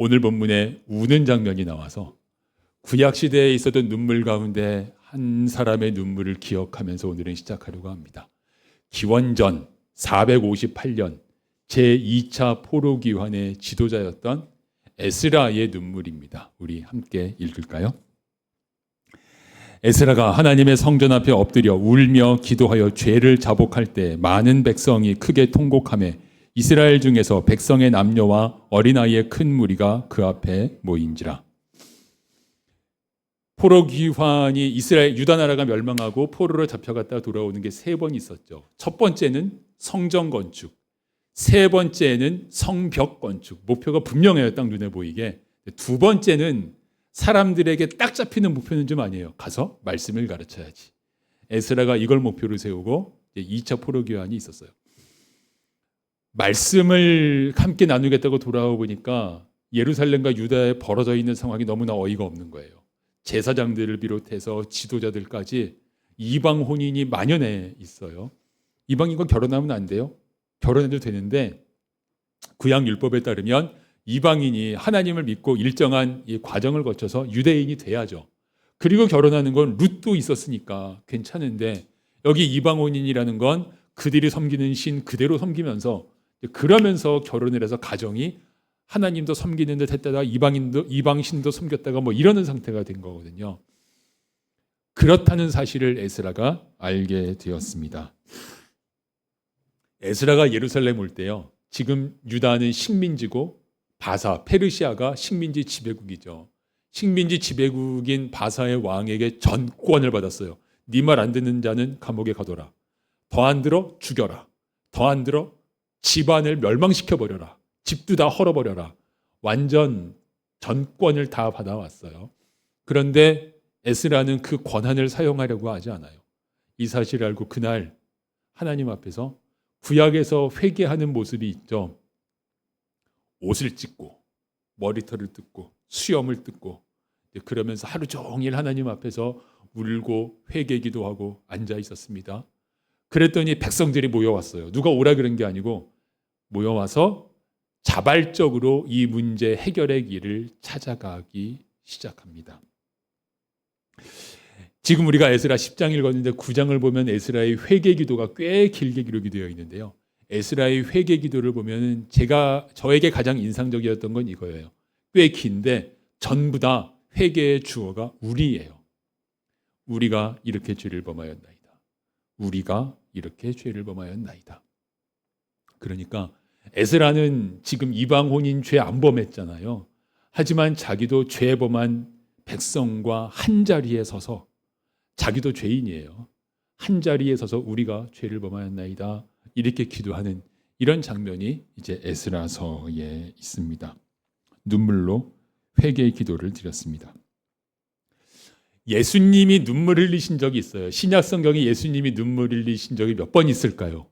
오늘 본문에 우는 장면이 나와서 구약 시대에 있었던 눈물 가운데 한 사람의 눈물을 기억하면서 오늘은 시작하려고 합니다. 기원전 458년 제2차 포로기환의 지도자였던 에스라의 눈물입니다. 우리 함께 읽을까요? 에스라가 하나님의 성전 앞에 엎드려 울며 기도하여 죄를 자복할 때 많은 백성이 크게 통곡하며 이스라엘 중에서 백성의 남녀와 어린아이의 큰 무리가 그 앞에 모인지라. 포로기환이 이스라엘 유다 나라가 멸망하고 포로로 잡혀갔다가 돌아오는 게 3번 있었죠. 첫 번째는 성전 건축, 세 번째는 성벽 건축. 목표가 분명해요. 딱 눈에 보이게. 두 번째는 사람들에게 딱 잡히는 목표는 좀 아니에요. 가서 말씀을 가르쳐야지. 에스라가 이걸 목표로 세우고 2차 포로기환이 있었어요. 말씀을 함께 나누겠다고 돌아와 보니까 예루살렘과 유다에 벌어져 있는 상황이 너무나 어이가 없는 거예요. 제사장들을 비롯해서 지도자들까지 이방 혼인이 만연해 있어요. 이방인과 결혼하면 안 돼요. 결혼해도 되는데 구약 율법에 따르면 이방인이 하나님을 믿고 일정한 이 과정을 거쳐서 유대인이 돼야죠. 그리고 결혼하는 건 룻도 있었으니까 괜찮은데 여기 이방 혼인이라는 건 그들이 섬기는 신 그대로 섬기면서 그러면서 결혼을 해서 가정이 하나님도 섬기는 듯 했다가 이방신도 섬겼다가 뭐 이러는 상태가 된 거거든요. 그렇다는 사실을 에스라가 알게 되었습니다. 에스라가 예루살렘 올 때요. 지금 유다는 식민지고 바사, 페르시아가 식민지 지배국이죠. 식민지 지배국인 바사의 왕에게 전권을 받았어요. 네 말 안 듣는 자는 감옥에 가둬라. 더 안 들어 죽여라. 더 안 들어 집안을 멸망시켜버려라. 집도 다 헐어버려라. 완전 전권을 다 받아왔어요. 그런데 에스라는 그 권한을 사용하려고 하지 않아요. 이 사실을 알고 그날 하나님 앞에서 구약에서 회개하는 모습이 있죠. 옷을 찢고 머리털을 뜯고 수염을 뜯고 그러면서 하루 종일 하나님 앞에서 울고 회개 기도하고 앉아 있었습니다. 그랬더니 백성들이 모여왔어요. 누가 오라 그런 게 아니고 모여와서 자발적으로 이 문제 해결의 길을 찾아가기 시작합니다. 지금 우리가 에스라 10장 읽었는데 9장을 보면 에스라의 회개 기도가 꽤 길게 기록이 되어 있는데요. 에스라의 회개 기도를 보면 저에게 가장 인상적이었던 건 이거예요. 꽤 긴데 전부 다 회개의 주어가 우리예요. 우리가 이렇게 죄를 범하였나이다. 우리가 이렇게 죄를 범하였나이다. 그러니까 에스라는 지금 이방 혼인 죄 안 범했잖아요. 하지만 자기도 죄 범한 백성과 한 자리에 서서 자기도 죄인이에요. 한 자리에 서서 우리가 죄를 범하였나이다. 이렇게 기도하는 이런 장면이 이제 에스라서에 있습니다. 눈물로 회개의 기도를 드렸습니다. 예수님이 눈물 흘리신 적이 있어요. 신약 성경에 예수님이 눈물 흘리신 적이 몇 번 있을까요?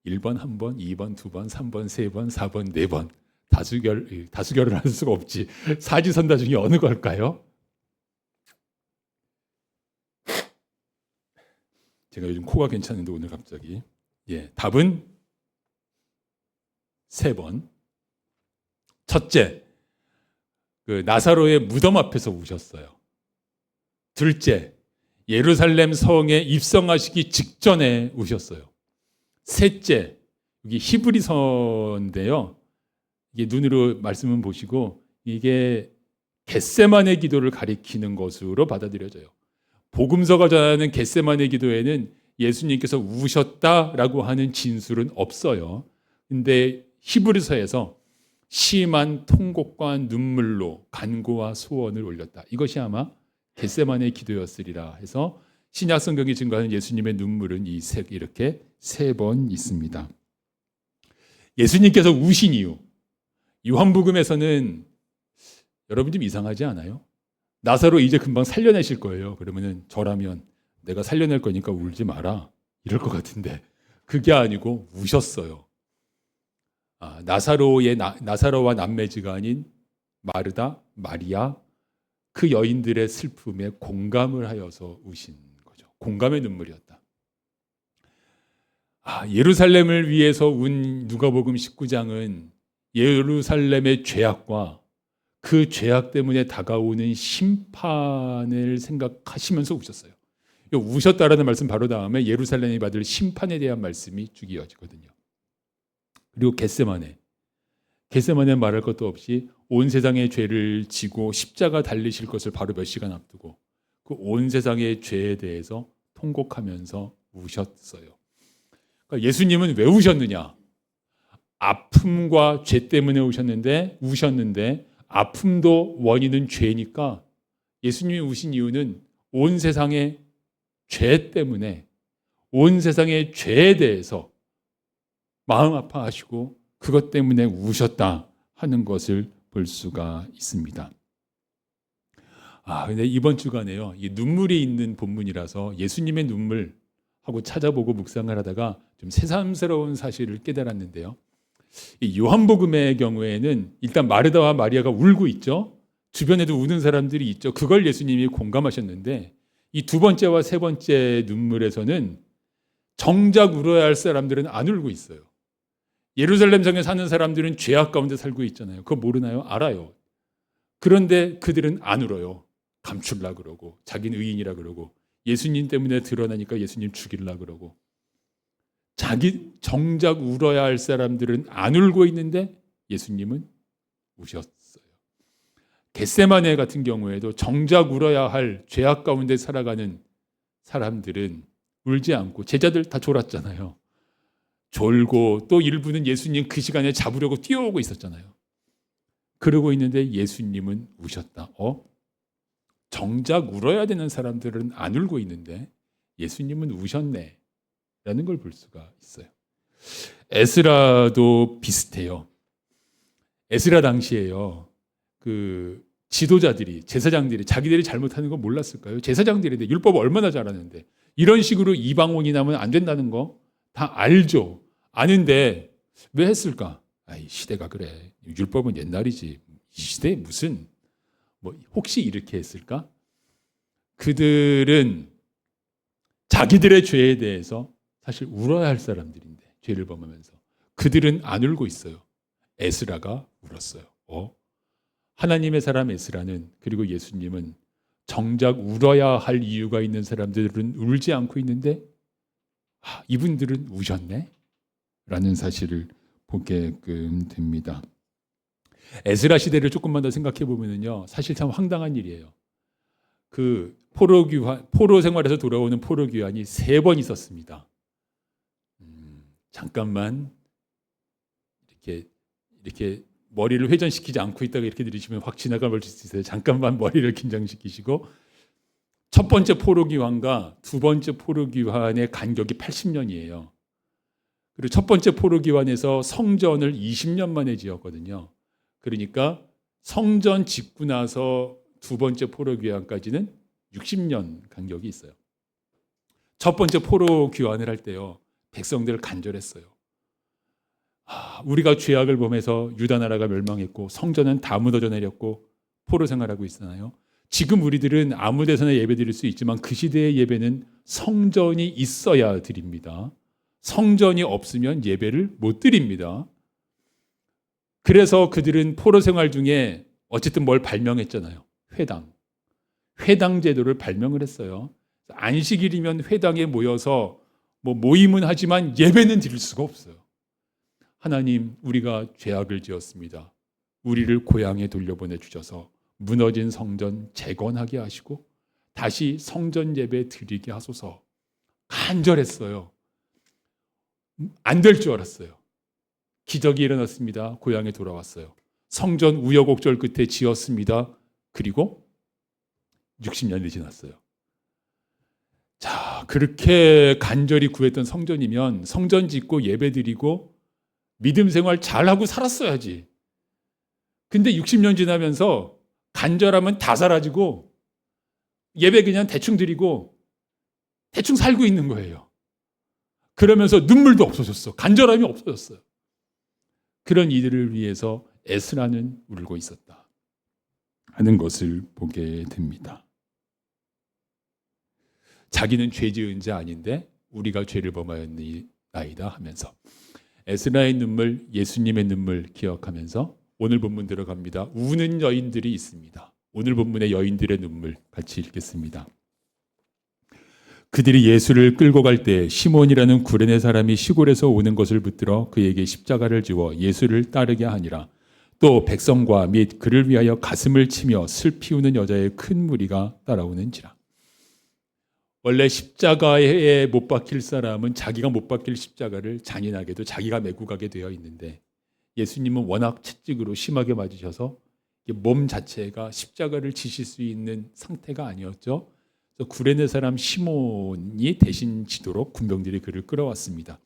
1번, 1번, 2번, 2번, 3번, 3번, 4번, 4번. 다수결을 할 수가 없지. 사지선다 중에 어느 걸까요? 제가 요즘 코가 괜찮은데 오늘 갑자기. 답은 3번. 첫째, 나사로의 무덤 앞에서 우셨어요. 둘째, 예루살렘 성에 입성하시기 직전에 우셨어요. 셋째, 여기 히브리서인데요. 이게 눈으로 말씀은 보시고 이게 겟세마네 기도를 가리키는 것으로 받아들여져요. 복음서가 전하는 겟세마네 기도에는 예수님께서 우셨다라고 하는 진술은 없어요. 근데 히브리서에서 심한 통곡과 눈물로 간구와 소원을 올렸다. 이것이 아마 겟세마네 기도였으리라 해서 신약 성경이 증거하는 예수님의 눈물은 이렇게 3번 있습니다. 예수님께서 우신 이유. 요한복음에서는 여러분 좀 이상하지 않아요? 나사로 이제 금방 살려내실 거예요. 그러면은 저라면 내가 살려낼 거니까 울지 마라. 이럴 것 같은데 그게 아니고 우셨어요. 나사로와 남매지간인 마르다, 마리아 그 여인들의 슬픔에 공감을 하여서 우신 거죠. 공감의 눈물이었다. 예루살렘을 위해서 운 누가복음 19장은 예루살렘의 죄악과 그 죄악 때문에 다가오는 심판을 생각하시면서 우셨어요. 우셨다라는 말씀 바로 다음에 예루살렘이 받을 심판에 대한 말씀이 쭉 이어지거든요. 그리고 겟세마네 말할 것도 없이 온 세상의 죄를 지고 십자가 달리실 것을 바로 몇 시간 앞두고 그 온 세상의 죄에 대해서 통곡하면서 우셨어요. 그러니까 예수님은 왜 우셨느냐? 아픔과 죄 때문에 우셨는데 아픔도 원인은 죄니까 예수님이 우신 이유는 온 세상의 죄 때문에 온 세상의 죄에 대해서 마음 아파하시고 그것 때문에 우셨다 하는 것을 볼 수가 있습니다. 근데 이번 주간에요, 이 눈물이 있는 본문이라서 예수님의 눈물 하고 찾아보고 묵상을 하다가 좀 새삼스러운 사실을 깨달았는데요. 이 요한복음의 경우에는 일단 마르다와 마리아가 울고 있죠. 주변에도 우는 사람들이 있죠. 그걸 예수님이 공감하셨는데 이 두 번째와 세 번째 눈물에서는 정작 울어야 할 사람들은 안 울고 있어요. 예루살렘 성에 사는 사람들은 죄악 가운데 살고 있잖아요. 그거 모르나요? 알아요. 그런데 그들은 안 울어요. 감출라 그러고 자기는 의인이라 그러고 예수님 때문에 드러나니까 예수님 죽일라 그러고 자기 정작 울어야 할 사람들은 안 울고 있는데 예수님은 우셨어요. 겟세마네 같은 경우에도 정작 울어야 할 죄악 가운데 살아가는 사람들은 울지 않고 제자들 다 졸았잖아요. 졸고 또 일부는 예수님 그 시간에 잡으려고 뛰어오고 있었잖아요. 그러고 있는데 예수님은 우셨다. 정작 울어야 되는 사람들은 안 울고 있는데 예수님은 우셨네 라는 걸 볼 수가 있어요. 에스라도 비슷해요. 에스라 당시에요, 그 지도자들이, 제사장들이 자기들이 잘못하는 거 몰랐을까요? 제사장들인데 율법을 얼마나 잘 아는데 이런 식으로 이방원이 나면 안 된다는 거 다 알죠. 아는데 왜 했을까? 시대가 그래. 율법은 옛날이지. 이 시대에 무슨 혹시 이렇게 했을까? 그들은 자기들의 죄에 대해서 사실 울어야 할 사람들인데 죄를 범하면서 그들은 안 울고 있어요. 에스라가 울었어요. 하나님의 사람 에스라는, 그리고 예수님은 정작 울어야 할 이유가 있는 사람들은 울지 않고 있는데 이분들은 우셨네? 라는 사실을 보게끔 됩니다. 에스라 시대를 조금만 더 생각해 보면요, 사실 참 황당한 일이에요. 그 포로 생활에서 돌아오는 포로 귀환이 3번 있었습니다. 잠깐만 이렇게 머리를 회전시키지 않고 있다가 이렇게 들으시면 확 지나가 버릴 수 있어요. 잠깐만 머리를 긴장시키시고, 첫 번째 포로 귀환과 두 번째 포로 귀환의 간격이 80년이에요. 그리고 첫 번째 포로 귀환에서 성전을 20년 만에 지었거든요. 그러니까 성전 짓고 나서 두 번째 포로 귀환까지는 60년 간격이 있어요. 첫 번째 포로 귀환을 할 때요, 백성들 간절했어요. 우리가 죄악을 범해서 유다 나라가 멸망했고 성전은 다 무너져 내렸고 포로 생활하고 있잖아요. 지금 우리들은 아무 데서나 예배 드릴 수 있지만 그 시대의 예배는 성전이 있어야 드립니다. 성전이 없으면 예배를 못 드립니다. 그래서 그들은 포로 생활 중에 어쨌든 뭘 발명했잖아요. 회당 제도를 발명을 했어요. 안식일이면 회당에 모여서 모임은 하지만 예배는 드릴 수가 없어요. 하나님, 우리가 죄악을 지었습니다. 우리를 고향에 돌려보내 주셔서 무너진 성전 재건하게 하시고 다시 성전 예배 드리게 하소서. 간절했어요. 안 될 줄 알았어요. 기적이 일어났습니다. 고향에 돌아왔어요. 성전 우여곡절 끝에 지었습니다. 그리고 60년이 지났어요. 자, 그렇게 간절히 구했던 성전이면 성전 짓고 예배 드리고 믿음 생활 잘하고 살았어야지. 근데 60년 지나면서 간절하면 다 사라지고 예배 그냥 대충 드리고 대충 살고 있는 거예요. 그러면서 눈물도 없어졌어. 간절함이 없어졌어요. 그런 이들을 위해서 에스라는 울고 있었다 하는 것을 보게 됩니다. 자기는 죄 지은 자 아닌데 우리가 죄를 범하였나이다 하면서 에스라의 눈물, 예수님의 눈물 기억하면서 오늘 본문 들어갑니다. 우는 여인들이 있습니다. 오늘 본문의 여인들의 눈물 같이 읽겠습니다. 그들이 예수를 끌고 갈 때 시몬이라는 구레네 사람이 시골에서 오는 것을 붙들어 그에게 십자가를 지워 예수를 따르게 하니라. 또 백성과 및 그를 위하여 가슴을 치며 슬피 우는 여자의 큰 무리가 따라오는지라. 원래 십자가에 못 박힐 사람은 자기가 못 박힐 십자가를 잔인하게도 자기가 메고 가게 되어 있는데, 예수님은 워낙 채찍으로 심하게 맞으셔서 몸 자체가 십자가를 지실 수 있는 상태가 아니었죠. 그래서 구레네 사람 시몬이 대신 지도록 군병들이 그를 끌어왔습니다.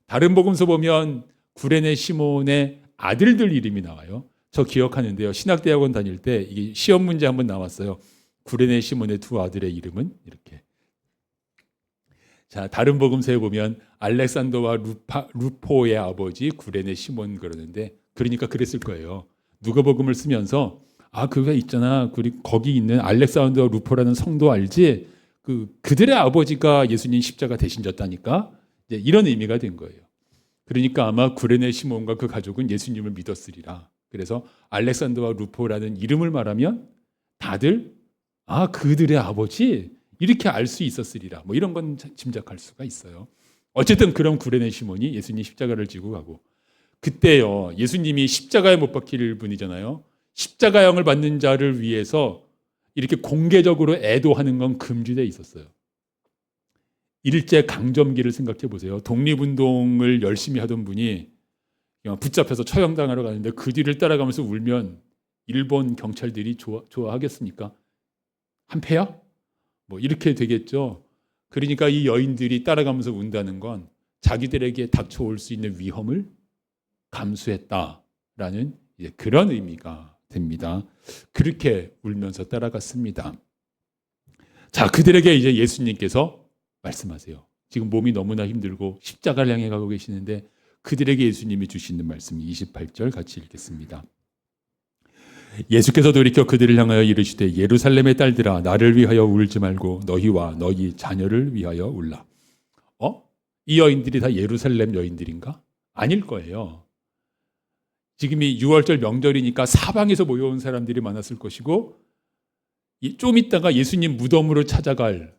다른 복음서 보면 구레네 시몬의 아들들 이름이 나와요. 저 기억하는데요. 신학대학원 다닐 때 이게 시험 문제 한번 나왔어요. 구레네 시몬의 두 아들의 이름은 이렇게. 자, 다른 복음서에 보면 알렉산더와 루포의 아버지 구레네 시몬 그러는데, 그러니까 그랬을 거예요. 누가복음을 쓰면서 그게 있잖아. 거기 있는 알렉산더와 루포라는 성도 알지? 그들의 아버지가 예수님 십자가 대신 졌다니까. 이제 이런 의미가 된 거예요. 그러니까 아마 구레네 시몬과 그 가족은 예수님을 믿었으리라. 그래서 알렉산더와 루포라는 이름을 말하면 다들 그들의 아버지 이렇게 알 수 있었으리라. 뭐 이런 건 짐작할 수가 있어요. 어쨌든 그런 구레네 시몬이 예수님 십자가를 지고 가고, 그때요 예수님이 십자가에 못 박힐 분이잖아요. 십자가형을 받는 자를 위해서 이렇게 공개적으로 애도하는 건 금지되어 있었어요. 일제 강점기를 생각해 보세요. 독립운동을 열심히 하던 분이 그냥 붙잡혀서 처형당하러 가는데 그 뒤를 따라가면서 울면 일본 경찰들이 좋아하겠습니까? 한패야? 뭐 이렇게 되겠죠. 그러니까 이 여인들이 따라가면서 운다는 건 자기들에게 닥쳐올 수 있는 위험을 감수했다라는 그런 의미가 됩니다. 그렇게 울면서 따라갔습니다. 자, 그들에게 이제 예수님께서 말씀하세요. 지금 몸이 너무나 힘들고 십자가를 향해 가고 계시는데 그들에게 예수님이 주시는 말씀이 28절 같이 읽겠습니다. 예수께서 돌이켜 그들을 향하여 이르시되 예루살렘의 딸들아 나를 위하여 울지 말고 너희와 너희 자녀를 위하여 울라. 이 여인들이 다 예루살렘 여인들인가? 아닐 거예요. 지금이 6월절 명절이니까 사방에서 모여온 사람들이 많았을 것이고, 좀 있다가 예수님 무덤으로 찾아갈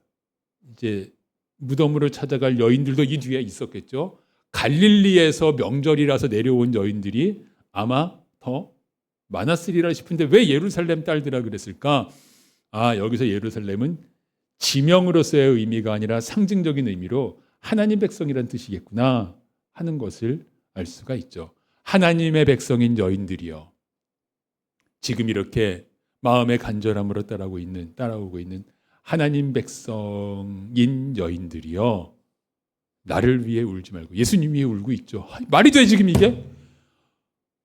여인들도 이 뒤에 있었겠죠. 갈릴리에서 명절이라서 내려온 여인들이 아마 더 많았으리라 싶은데 왜 예루살렘 딸들아 그랬을까? 여기서 예루살렘은 지명으로서의 의미가 아니라 상징적인 의미로 하나님 백성이란 뜻이겠구나 하는 것을 알 수가 있죠. 하나님의 백성인 여인들이요, 지금 이렇게 마음의 간절함으로 따라오고 있는 하나님 백성인 여인들이요, 나를 위해 울지 말고 예수님 위해 울고 있죠. 말이 돼 지금 이게?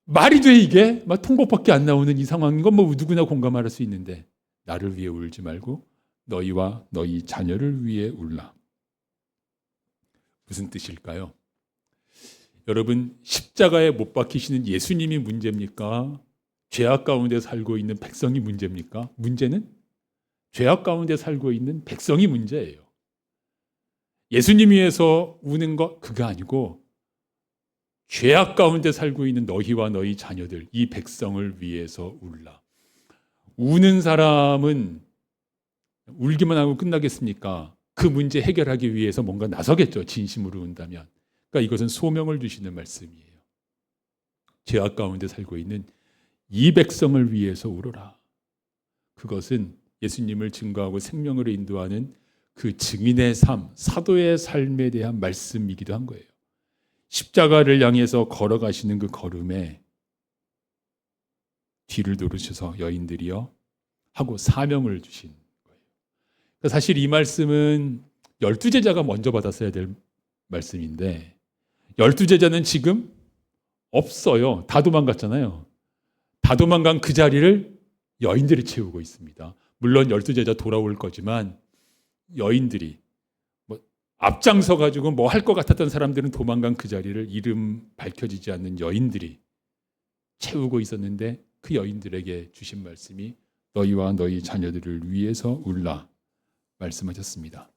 말이 돼 이게? 막 통곡밖에 안 나오는 이 상황인 건 뭐 누구나 공감할 수 있는데, 나를 위해 울지 말고 너희와 너희 자녀를 위해 울라. 무슨 뜻일까요? 여러분, 십자가에 못 박히시는 예수님이 문제입니까? 죄악 가운데 살고 있는 백성이 문제입니까? 문제는 죄악 가운데 살고 있는 백성이 문제예요. 예수님 위해서 우는 것 그거 아니고 죄악 가운데 살고 있는 너희와 너희 자녀들, 이 백성을 위해서 울라. 우는 사람은 울기만 하고 끝나겠습니까? 그 문제 해결하기 위해서 뭔가 나서겠죠. 진심으로 운다면. 그러니까 이것은 소명을 주시는 말씀이에요. 죄악 가운데 살고 있는 이 백성을 위해서 울어라. 그것은 예수님을 증거하고 생명으로 인도하는 그 증인의 삶, 사도의 삶에 대한 말씀이기도 한 거예요. 십자가를 향해서 걸어가시는 그 걸음에 뒤를 돌으셔서 여인들이여 하고 사명을 주신 거예요. 그러니까 사실 이 말씀은 12제자가 먼저 받았어야 될 말씀인데 12제자는 지금 없어요. 다 도망갔잖아요. 다 도망간 그 자리를 여인들이 채우고 있습니다. 물론 12제자 돌아올 거지만 여인들이 앞장서 가지고 뭐 할 것 같았던 사람들은 도망간 그 자리를 이름 밝혀지지 않는 여인들이 채우고 있었는데, 그 여인들에게 주신 말씀이 너희와 너희 자녀들을 위해서 울라 말씀하셨습니다.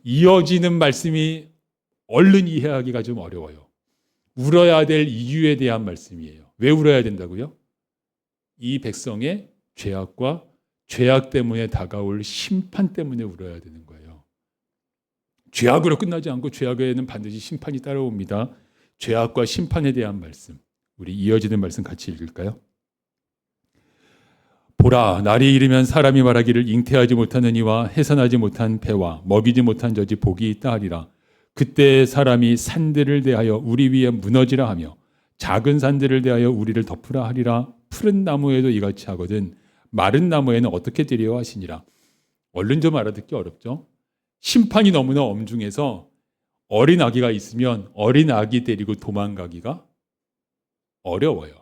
이어지는 말씀이 얼른 이해하기가 좀 어려워요. 울어야 될 이유에 대한 말씀이에요. 왜 울어야 된다고요? 이 백성의 죄악과 죄악 때문에 다가올 심판 때문에 울어야 되는 거예요. 죄악으로 끝나지 않고 죄악에는 반드시 심판이 따라옵니다. 죄악과 심판에 대한 말씀, 우리 이어지는 말씀 같이 읽을까요? 보라, 날이 이르면 사람이 말하기를 잉태하지 못하는 이와 해산하지 못한 배와 먹이지 못한 젖이 복이 있다 하리라. 그때 사람이 산들을 대하여 우리 위에 무너지라 하며 작은 산들을 대하여 우리를 덮으라 하리라. 푸른 나무에도 이같이 하거든 마른 나무에는 어떻게 되리요 하시니라. 얼른 좀 알아듣기 어렵죠? 심판이 너무나 엄중해서 어린 아기가 있으면 어린 아기 데리고 도망가기가 어려워요.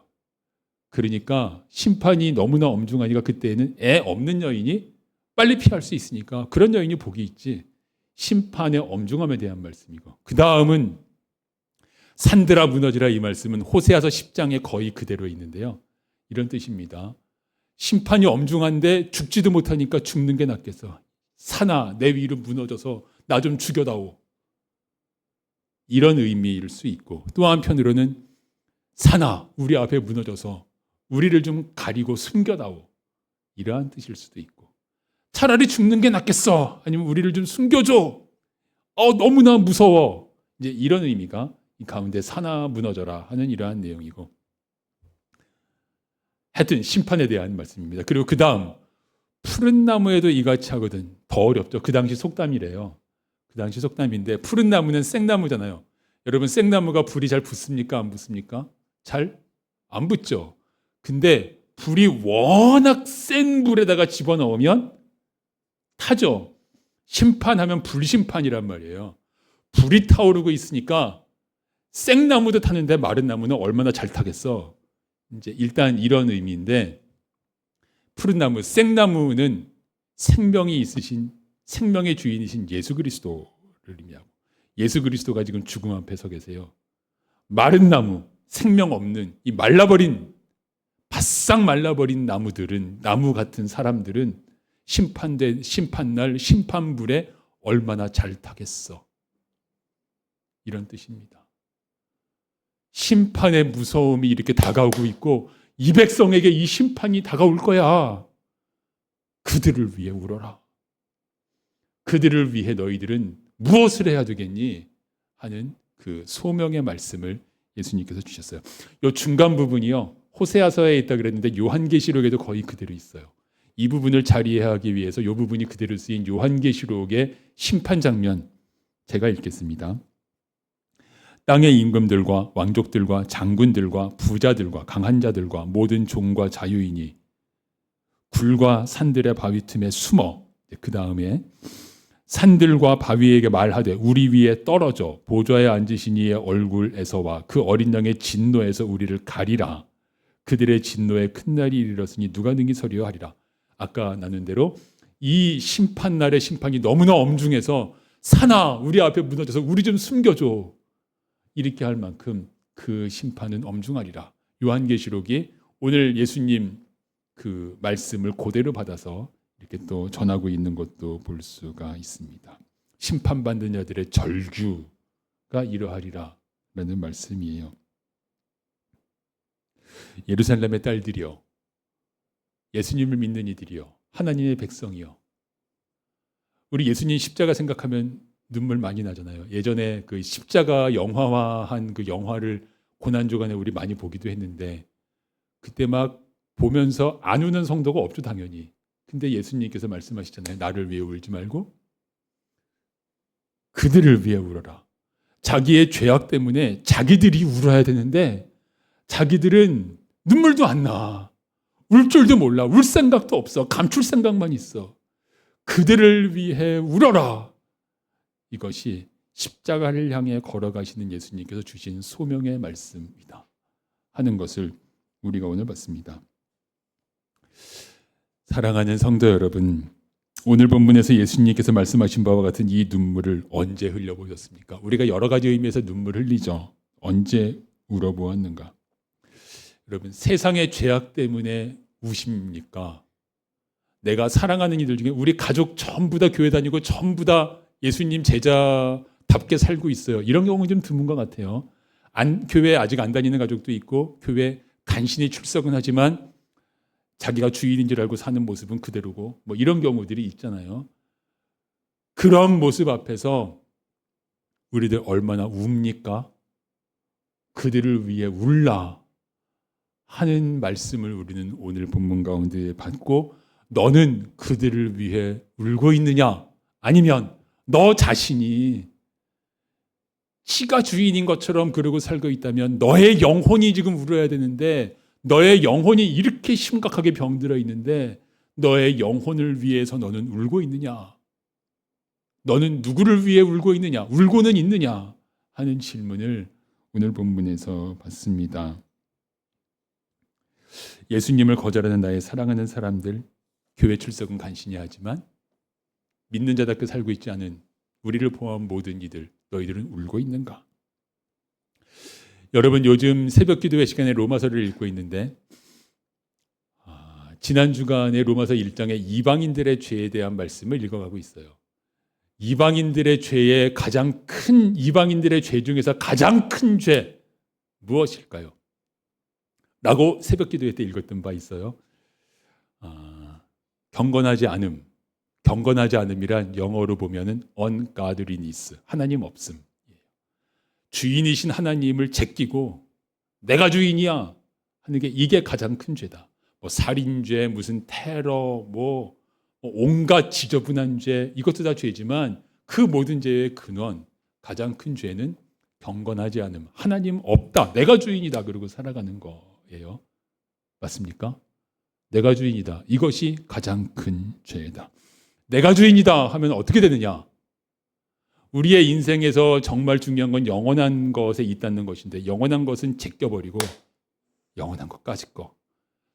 그러니까 심판이 너무나 엄중하니까 그때는 애 없는 여인이 빨리 피할 수 있으니까 그런 여인이 복이 있지. 심판의 엄중함에 대한 말씀이고, 그 다음은 산들아 무너지라, 이 말씀은 호세아서 10장에 거의 그대로 있는데요. 이런 뜻입니다. 심판이 엄중한데 죽지도 못하니까 죽는 게 낫겠어. 산아 내 위로 무너져서 나 좀 죽여다오. 이런 의미일 수 있고, 또 한편으로는 산아 우리 앞에 무너져서 우리를 좀 가리고 숨겨다오. 이러한 뜻일 수도 있고, 차라리 죽는 게 낫겠어. 아니면 우리를 좀 숨겨줘. 너무나 무서워. 이제 이런 의미가 이 가운데 산아 무너져라 하는 이러한 내용이고, 하여튼 심판에 대한 말씀입니다. 그리고 그 다음 푸른 나무에도 이같이 하거든. 더 어렵죠. 그 당시 속담이래요. 그 당시 속담인데, 푸른 나무는 생나무잖아요. 여러분, 생나무가 불이 잘 붙습니까? 안 붙습니까? 잘 안 붙죠. 근데 불이 워낙 센 불에다가 집어넣으면 타죠. 심판하면 불심판이란 말이에요. 불이 타오르고 있으니까 생나무도 타는데 마른 나무는 얼마나 잘 타겠어. 이제 일단 이런 의미인데, 푸른 나무, 생나무는 생명이 있으신, 생명의 주인이신 예수 그리스도를 의미하고, 예수 그리스도가 지금 죽음 앞에 서 계세요. 마른 나무, 생명 없는 이 말라버린, 바싹 말라버린 나무들은, 나무 같은 사람들은 심판날 심판불에 얼마나 잘 타겠어. 이런 뜻입니다. 심판의 무서움이 이렇게 다가오고 있고, 이 백성에게 이 심판이 다가올 거야. 그들을 위해 울어라. 그들을 위해 너희들은 무엇을 해야 되겠니? 하는 그 소명의 말씀을 예수님께서 주셨어요. 이 중간 부분이요, 호세아서에 있다 그랬는데 요한계시록에도 거의 그대로 있어요. 이 부분을 잘 이해하기 위해서 이 부분이 그대로 쓰인 요한계시록의 심판 장면 제가 읽겠습니다. 땅의 임금들과 왕족들과 장군들과 부자들과 강한 자들과 모든 종과 자유인이 굴과 산들의 바위 틈에 숨어, 그 다음에 산들과 바위에게 말하되 우리 위에 떨어져 보좌에 앉으신 이의 얼굴에서와 그 어린 양의 진노에서 우리를 가리라. 그들의 진노에 큰 날이 이르렀으니 누가 능히 서리요 하리라. 아까 나눈 대로 이 심판날의 심판이 너무나 엄중해서 산아 우리 앞에 무너져서 우리 좀 숨겨줘, 이렇게 할 만큼 그 심판은 엄중하리라. 요한계시록이 오늘 예수님 그 말씀을 그대로 받아서 이렇게 또 전하고 있는 것도 볼 수가 있습니다. 심판받는 자들의 절규가 이러하리라 라는 말씀이에요. 예루살렘의 딸들이여, 예수님을 믿는 이들이여, 하나님의 백성이여, 우리 예수님 십자가 생각하면 눈물 많이 나잖아요. 예전에 그 십자가 영화화한 그 영화를 고난주간에 우리 많이 보기도 했는데, 그때 막 보면서 안 우는 성도가 없죠, 당연히. 근데 예수님께서 말씀하시잖아요. 나를 위해 울지 말고 그들을 위해 울어라. 자기의 죄악 때문에 자기들이 울어야 되는데 자기들은 눈물도 안 나. 울 줄도 몰라. 울 생각도 없어. 감출 생각만 있어. 그들을 위해 울어라. 이것이 십자가를 향해 걸어가시는 예수님께서 주신 소명의 말씀이다 하는 것을 우리가 오늘 봤습니다. 사랑하는 성도 여러분, 오늘 본문에서 예수님께서 말씀하신 바와 같은 이 눈물을 언제 흘려보셨습니까? 우리가 여러 가지 의미에서 눈물을 흘리죠. 언제 울어보았는가? 여러분, 세상의 죄악 때문에 우십니까? 내가 사랑하는 이들 중에 우리 가족 전부 다 교회 다니고 전부 다 예수님 제자답게 살고 있어요. 이런 경우는 좀 드문 것 같아요. 교회 아직 안 다니는 가족도 있고 교회 간신히 출석은 하지만 자기가 주인인 줄 알고 사는 모습은 그대로고 뭐 이런 경우들이 있잖아요. 그런 모습 앞에서 우리들 얼마나 웁니까? 그들을 위해 울라 하는 말씀을 우리는 오늘 본문 가운데 받고, 너는 그들을 위해 울고 있느냐? 아니면 너 자신이 지가 주인인 것처럼 그러고 살고 있다면 너의 영혼이 지금 울어야 되는데, 너의 영혼이 이렇게 심각하게 병들어 있는데 너의 영혼을 위해서 너는 울고 있느냐? 너는 누구를 위해 울고 있느냐? 울고는 있느냐? 하는 질문을 오늘 본문에서 받습니다. 예수님을 거절하는 나의 사랑하는 사람들, 교회 출석은 간신히 하지만 믿는 자답게 살고 있지 않은 우리를 포함한 모든 이들, 너희들은 울고 있는가? 여러분, 요즘 새벽 기도회 시간에 로마서를 읽고 있는데 지난 주간에 로마서 1장에 이방인들의 죄에 대한 말씀을 읽어가고 있어요. 이방인들의 죄의 이방인들의 죄 중에서 가장 큰 죄 무엇일까요? 라고 새벽 기도회 때 읽었던 바 있어요. 경건하지 않음이란 영어로 보면은 ungodliness, 하나님 없음. 주인이신 하나님을 제끼고 내가 주인이야 하는 게, 이게 가장 큰 죄다. 뭐 살인죄, 무슨 테러, 뭐 온갖 지저분한 죄, 이것도 다 죄지만 그 모든 죄의 근원, 가장 큰 죄는 경건하지 않음, 하나님 없다, 내가 주인이다 그러고 살아가는 거예요. 맞습니까? 내가 주인이다, 이것이 가장 큰 죄다. 내가 주인이다 하면 어떻게 되느냐? 우리의 인생에서 정말 중요한 건 영원한 것에 있다는 것인데, 영원한 것은 제껴버리고 영원한 것까지 거,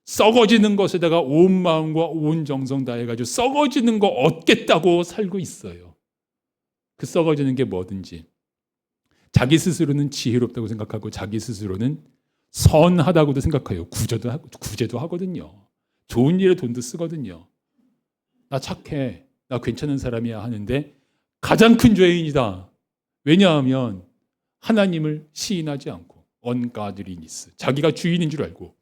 썩어지는 것에다가 온 마음과 온 정성 다해가지고 썩어지는 거 얻겠다고 살고 있어요. 그 썩어지는 게 뭐든지 자기 스스로는 지혜롭다고 생각하고 자기 스스로는 선하다고도 생각해요. 구제도 하거든요. 좋은 일에 돈도 쓰거든요. 나 착해, 나 괜찮은 사람이야 하는데 가장 큰 죄인이다. 왜냐하면 하나님을 시인하지 않고 ungodliness, 자기가 주인인 줄 알고,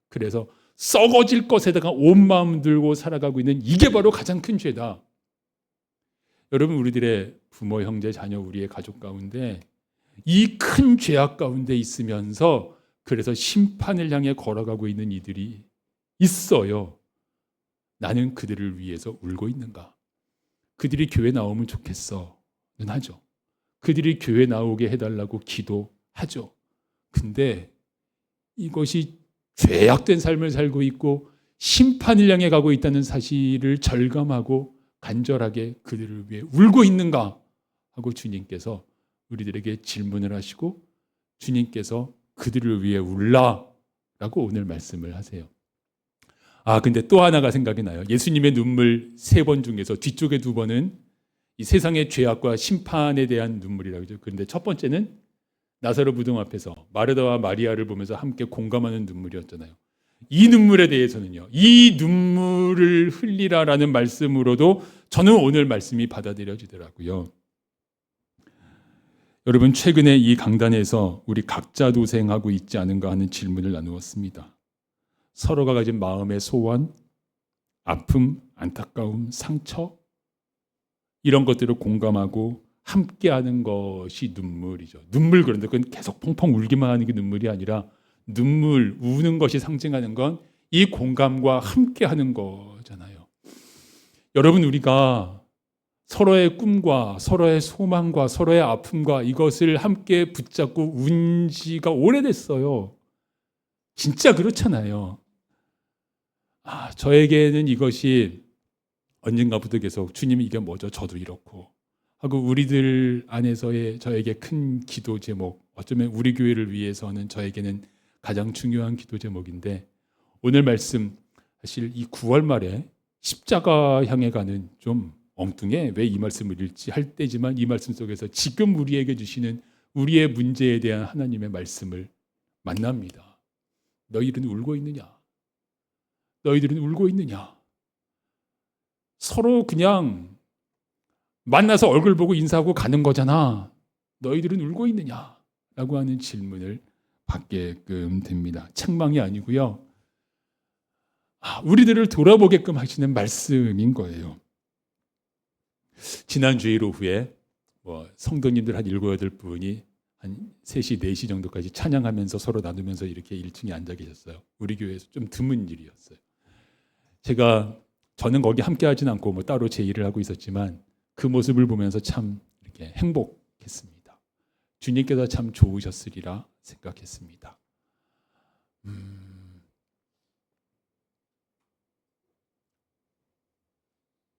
그래서 썩어질 것에다가 온 마음 들고 살아가고 있는, 이게 바로 가장 큰 죄다. 여러분, 우리들의 부모, 형제, 자녀, 우리의 가족 가운데 이 큰 죄악 가운데 있으면서 그래서 심판을 향해 걸어가고 있는 이들이 있어요. 나는 그들을 위해서 울고 있는가? 그들이 교회 나오면 좋겠어는 하죠. 그들이 교회 나오게 해달라고 기도하죠. 근데 이것이 죄악된 삶을 살고 있고 심판을 향해 가고 있다는 사실을 절감하고 간절하게 그들을 위해 울고 있는가 하고 주님께서 우리들에게 질문을 하시고, 주님께서 그들을 위해 울라라고 오늘 말씀을 하세요. 근데 또 하나가 생각이 나요. 예수님의 눈물 3번 중에서 뒤쪽에 2번은 이 세상의 죄악과 심판에 대한 눈물이라고 하죠. 그런데 첫 번째는 나사로 무덤 앞에서 마르다와 마리아를 보면서 함께 공감하는 눈물이었잖아요. 이 눈물에 대해서는요, 이 눈물을 흘리라라는 말씀으로도 저는 오늘 말씀이 받아들여지더라고요. 여러분, 최근에 이 강단에서 우리 각자 도생하고 있지 않은가 하는 질문을 나누었습니다. 서로가 가진 마음의 소원, 아픔, 안타까움, 상처, 이런 것들을 공감하고 함께하는 것이 눈물이죠. 눈물, 그런데 그건 계속 펑펑 울기만 하는 게 눈물이 아니라, 눈물, 우는 것이 상징하는 건 이 공감과 함께하는 거잖아요. 여러분, 우리가 서로의 꿈과 서로의 소망과 서로의 아픔과 이것을 함께 붙잡고 운 지가 오래됐어요. 진짜 그렇잖아요. 저에게는 이것이 언젠가부터 계속, 주님이 이게 뭐죠? 저도 이렇고 하고, 우리들 안에서의 저에게 큰 기도 제목, 어쩌면 우리 교회를 위해서는 저에게는 가장 중요한 기도 제목인데, 오늘 말씀, 사실 이 9월 말에 십자가 향해 가는, 좀 엉뚱해 왜 이 말씀을 읽지 할 때지만, 이 말씀 속에서 지금 우리에게 주시는 우리의 문제에 대한 하나님의 말씀을 만납니다. 너희들은 울고 있느냐? 너희들은 울고 있느냐? 서로 그냥 만나서 얼굴 보고 인사하고 가는 거잖아. 너희들은 울고 있느냐? 라고 하는 질문을 받게끔 됩니다. 책망이 아니고요. 우리들을 돌아보게끔 하시는 말씀인 거예요. 지난 주일 오후에 성도님들 한 7, 8분이 한 3시, 4시 정도까지 찬양하면서 서로 나누면서 이렇게 1층에 앉아 계셨어요. 우리 교회에서 좀 드문 일이었어요. 저는 거기 함께 하진 않고 따로 제 일을 하고 있었지만 그 모습을 보면서 참 이렇게 행복했습니다. 주님께서 참 좋으셨으리라 생각했습니다.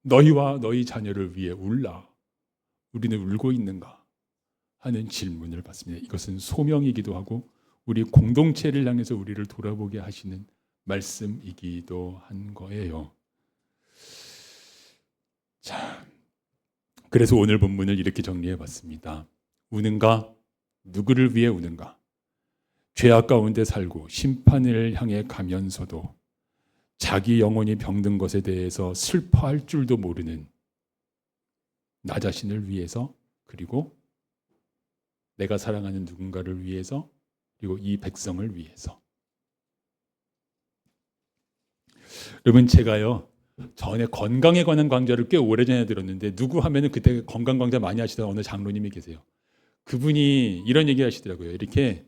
너희와 너희 자녀를 위해 울라. 우리는 울고 있는가? 하는 질문을 받습니다. 이것은 소명이기도 하고 우리 공동체를 향해서 우리를 돌아보게 하시는 말씀이기도 한 거예요. 자, 그래서 오늘 본문을 이렇게 정리해 봤습니다. 우는가? 누구를 위해 우는가? 죄악 가운데 살고 심판을 향해 가면서도 자기 영혼이 병든 것에 대해서 슬퍼할 줄도 모르는 나 자신을 위해서, 그리고 내가 사랑하는 누군가를 위해서, 그리고 이 백성을 위해서. 여러분, 제가요 전에 건강에 관한 강좌를 꽤 오래전에 들었는데, 누구 하면은 그때 건강 강좌 많이 하시던 어느 장로님이 계세요. 그분이 이런 얘기 하시더라고요. 이렇게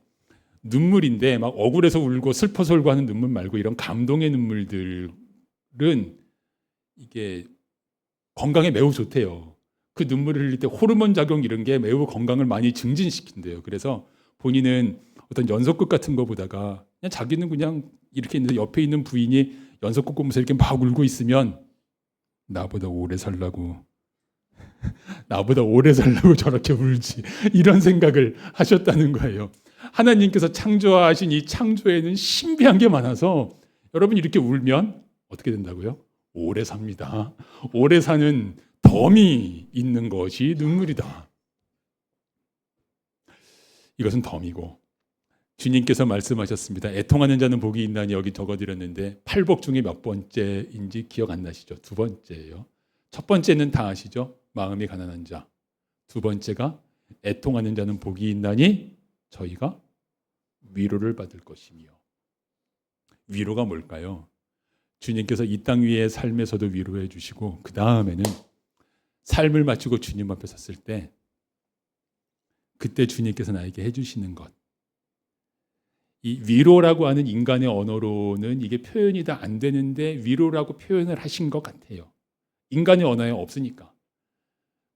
눈물인데 막 억울해서 울고 슬퍼서 울고 하는 눈물 말고 이런 감동의 눈물들은 이게 건강에 매우 좋대요. 그 눈물을 흘릴 때 호르몬 작용 이런 게 매우 건강을 많이 증진시킨대요. 그래서 본인은 어떤 연속극 같은 거 보다가 그냥 자기는 그냥 이렇게 있는데 옆에 있는 부인이 연속극 보면서 이렇게 막 울고 있으면 나보다 오래 살라고 저렇게 울지, 이런 생각을 하셨다는 거예요. 하나님께서 창조하신 이 창조에는 신비한 게 많아서 여러분 이렇게 울면 어떻게 된다고요? 오래 삽니다. 오래 사는 덤이 있는 것이 눈물이다. 이것은 덤이고, 주님께서 말씀하셨습니다. 애통하는 자는 복이 있나니 여기 적어드렸는데 8복 중에 몇 번째인지 기억 안 나시죠? 2번째예요. 첫 번째는 다 아시죠? 마음이 가난한 자. 두 번째가 애통하는 자는 복이 있나니 저희가 위로를 받을 것이며. 위로가 뭘까요? 주님께서 이 땅 위의 삶에서도 위로해 주시고, 그 다음에는 삶을 마치고 주님 앞에 섰을 때 그때 주님께서 나에게 해주시는 것, 이 위로라고 하는 인간의 언어로는 이게 표현이 다 안 되는데 위로라고 표현을 하신 것 같아요. 인간의 언어에 없으니까.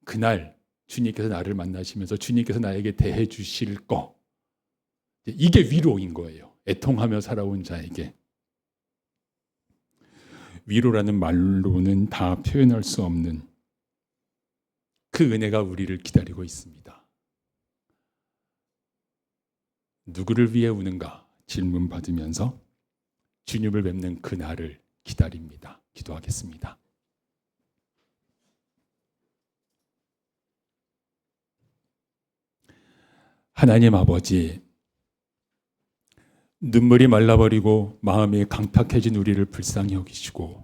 그날 주님께서 나를 만나시면서 주님께서 나에게 대해 주실 거, 이게 위로인 거예요. 애통하며 살아온 자에게. 위로라는 말로는 다 표현할 수 없는 그 은혜가 우리를 기다리고 있습니다. 누구를 위해 우는가 질문 받으면서 주님을 뵙는 그날을 기다립니다. 기도하겠습니다. 하나님 아버지, 눈물이 말라버리고 마음이 강팍해진 우리를 불쌍히 여기시고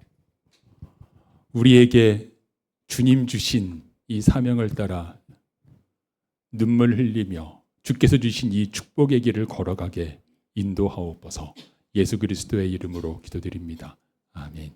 우리에게 주님 주신 이 사명을 따라 눈물 흘리며 주께서 주신 이 축복의 길을 걸어가게 인도하옵소서. 예수 그리스도의 이름으로 기도드립니다. 아멘.